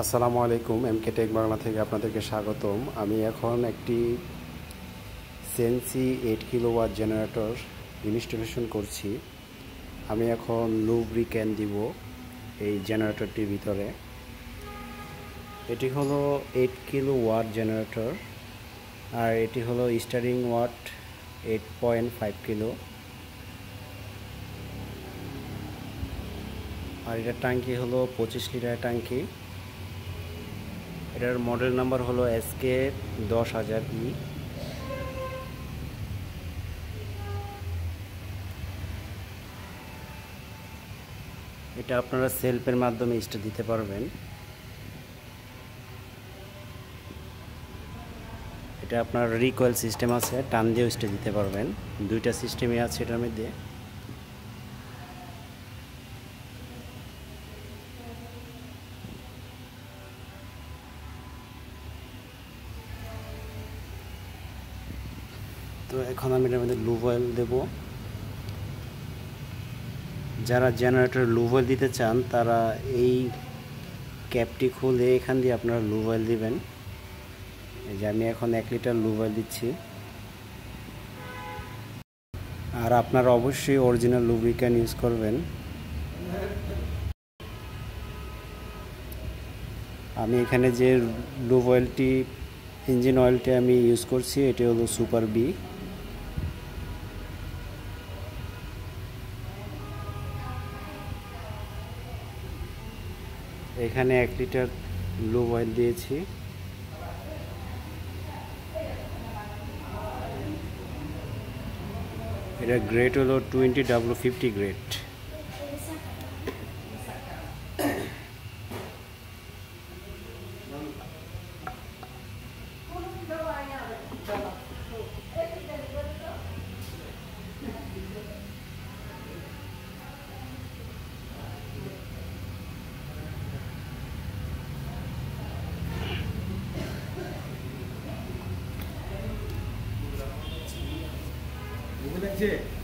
আসসালামু আলাইকুম, এমকে টেক বাংলা থেকে আপনাদেরকে স্বাগতম। আমি এখন একটি সেন্সি 8 কিলোওয়াট জেনারেটর ইনস্টলেশন করছি। আমি এখন লুব্রিক্যান্ট দিব এই জেনারেটরটির ভিতরে। এটি হলো 8 কিলোওয়াট জেনারেটর, আর এটি হলো স্টারিং ওয়াট 8.5 কিলো, আর এটার ট্যাঙ্কি হলো 25 লিটার ট্যাঙ্কি। এটার মডেল নাম্বার হলো SK10000E। এটা আপনারা সেলফের মাধ্যমে স্টার্ট দিতে পারবেন। এটা আপনার রিকয়েল সিস্টেম আছে, টান দিয়েও স্টার্ট দিতে পারবেন। দুইটা সিস্টেমই আছে এটার মধ্যে। তো এখন আমি এটার মধ্যে লুব অয়েল দেব। যারা জেনারেটর লুব অয়েল দিতে চান তারা এই ক্যাপটি খুলে এখান দিয়ে আপনারা লুব অয়েল দিবেন। এই যে আমি এখন 1 লিটার লুব অয়েল দিচ্ছি। আর আপনারা অবশ্যই অরিজিনাল লুব্রিক্যান্ট ইউজ করবেন। আমি এখানে যে লুব অয়েলটি, ইঞ্জিন অয়েলটি আমি ইউজ করছি, এটি হলো সুপার বি। এখানে 1 লিটার লুব অয়েল দিয়েছি। এটা গ্রেড হলো 20W50 গ্রেড।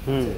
হুম।